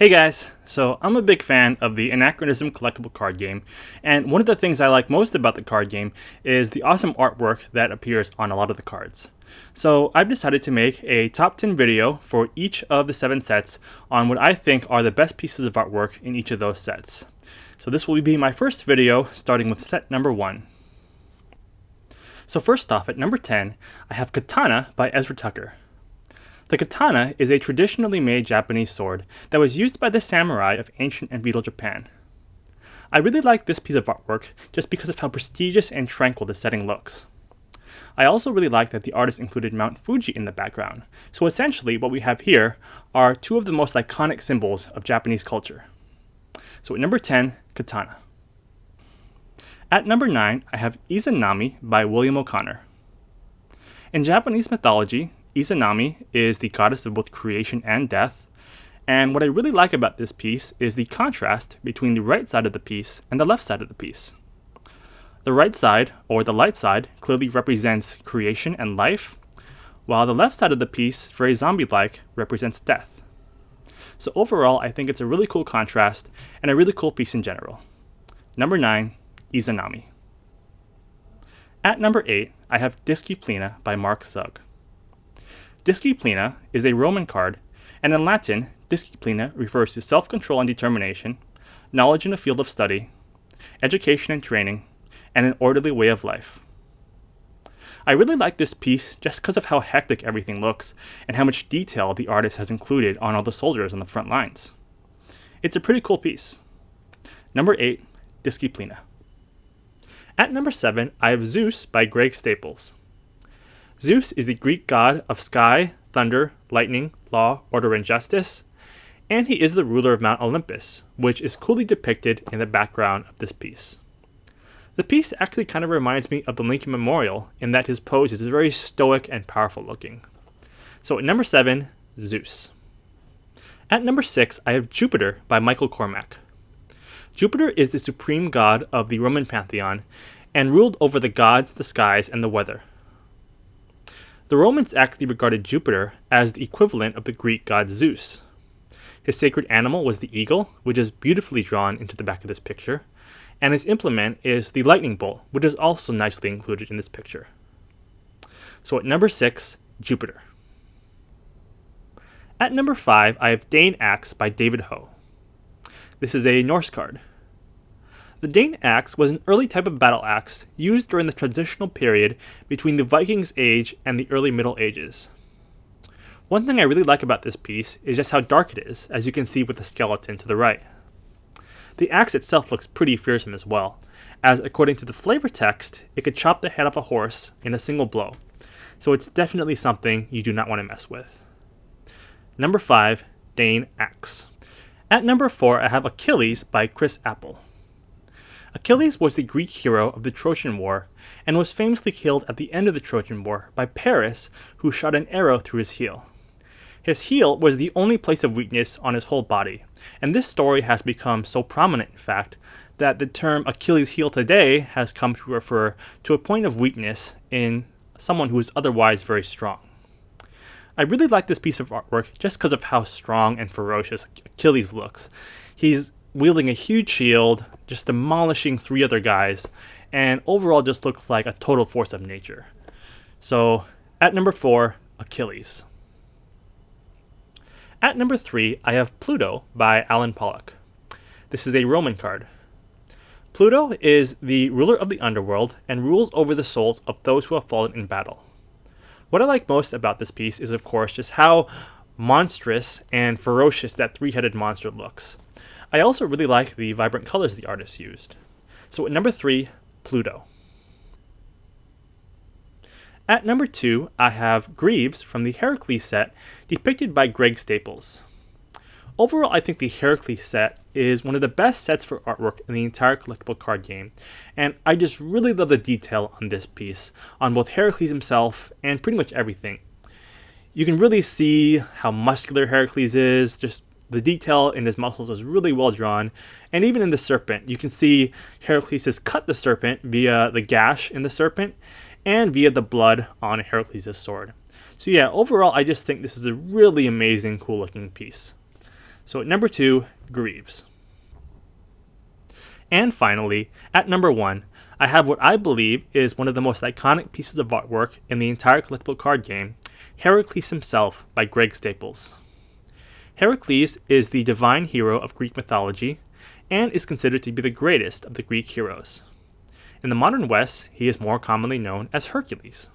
Hey guys, so I'm a big fan of the Anachronism collectible card game, and one of the things I like most about the card game is the awesome artwork that appears on a lot of the cards. So I've decided to make a top 10 video for each of the 7 sets on what I think are the best pieces of artwork in each of those sets. So this will be my first video, starting with set number 1. So first off, at number 10, I have Katana by Ezra Tucker. The katana is a traditionally made Japanese sword that was used by the samurai of ancient and feudal Japan. I really like this piece of artwork just because of how prestigious and tranquil the setting looks. I also really like that the artist included Mount Fuji in the background, so essentially what we have here are two of the most iconic symbols of Japanese culture. So at number 10, Katana. At number 9, I have Izanami by William O'Connor. In Japanese mythology, Izanami is the goddess of both creation and death, and what I really like about this piece is the contrast between the right side of the piece and the left side of the piece. The right side, or the light side, clearly represents creation and life, while the left side of the piece, very zombie-like, represents death. So overall, I think it's a really cool contrast and a really cool piece in general. Number 9, Izanami. At number 8, I have Diskeep Lena by Mark Zug. Diskeep Lena is a Roman card, and in Latin, Diskeep Lena refers to self-control and determination, knowledge in a field of study, education and training, and an orderly way of life. I really like this piece just because of how hectic everything looks and how much detail the artist has included on all the soldiers on the front lines. It's a pretty cool piece. Number 8, Diskeep Lena. At number 7, I have Zeus by Greg Staples. Zeus is the Greek god of sky, thunder, lightning, law, order, and justice, and he is the ruler of Mount Olympus, which is coolly depicted in the background of this piece. The piece actually kind of reminds me of the Lincoln Memorial in that his pose is very stoic and powerful looking. So at number 7, Zeus. At number 6, I have Jupiter by Michael Cormack. Jupiter is the supreme god of the Roman pantheon and ruled over the gods, the skies, and the weather. The Romans actually regarded Jupiter as the equivalent of the Greek god Zeus. His sacred animal was the eagle, which is beautifully drawn into the back of this picture, and his implement is the lightning bolt, which is also nicely included in this picture. So at number 6, Jupiter. At number 5, I have Dane Axe by David Ho. This is a Norse card. The Dane Axe was an early type of battle axe used during the transitional period between the Vikings Age and the early Middle Ages. One thing I really like about this piece is just how dark it is, as you can see with the skeleton to the right. The axe itself looks pretty fearsome as well, as according to the flavor text, it could chop the head off a horse in a single blow, so it's definitely something you do not want to mess with. Number 5, Dane Axe. At number 4, I have Achilles by Chris Apple. Achilles was the Greek hero of the Trojan War and was famously killed at the end of the Trojan War by Paris, who shot an arrow through his heel. His heel was the only place of weakness on his whole body, and this story has become so prominent, in fact, that the term Achilles' heel today has come to refer to a point of weakness in someone who is otherwise very strong. I really like this piece of artwork just because of how strong and ferocious Achilles looks. He's wielding a huge shield, just demolishing 3 other guys, and overall just looks like a total force of nature. So, at number 4, Achilles. At number 3, I have Pluto by Alan Pollock. This is a Roman card. Pluto is the ruler of the underworld and rules over the souls of those who have fallen in battle. What I like most about this piece is, of course, just how monstrous and ferocious that 3-headed monster looks. I also really like the vibrant colors the artist used. So at number 3, Pluto. At number 2, I have Greaves from the Hercules set, depicted by Greg Staples. Overall, I think the Hercules set is one of the best sets for artwork in the entire collectible card game, and I just really love the detail on this piece, on both Hercules himself and pretty much everything. You can really see how muscular Hercules is, just the detail in his muscles is really well drawn, and even in the serpent, you can see Hercules has cut the serpent via the gash in the serpent and via the blood on Hercules' sword. So yeah, overall, I just think this is a really amazing, cool looking piece. So at number 2, Greaves. And finally, at number 1, I have what I believe is one of the most iconic pieces of artwork in the entire collectible card game, Hercules himself by Greg Staples. Hercules is the divine hero of Greek mythology and is considered to be the greatest of the Greek heroes. In the modern West, he is more commonly known as Hercules.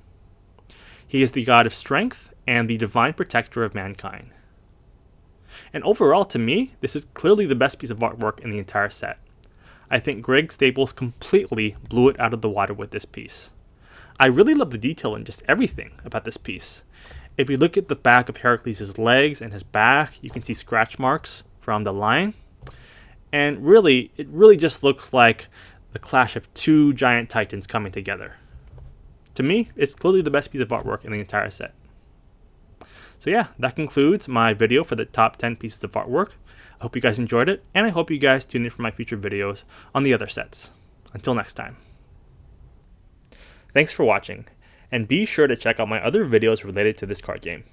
He is the god of strength and the divine protector of mankind. And overall, to me, this is clearly the best piece of artwork in the entire set. I think Greg Staples completely blew it out of the water with this piece. I really love the detail in just everything about this piece. If you look at the back of Hercules' legs and his back, you can see scratch marks from the line. And really, it really just looks like the clash of two giant titans coming together. To me, it's clearly the best piece of artwork in the entire set. So yeah, that concludes my video for the top 10 pieces of artwork. I hope you guys enjoyed it, and I hope you guys tune in for my future videos on the other sets. Until next time. Thanks for watching, and be sure to check out my other videos related to this card game.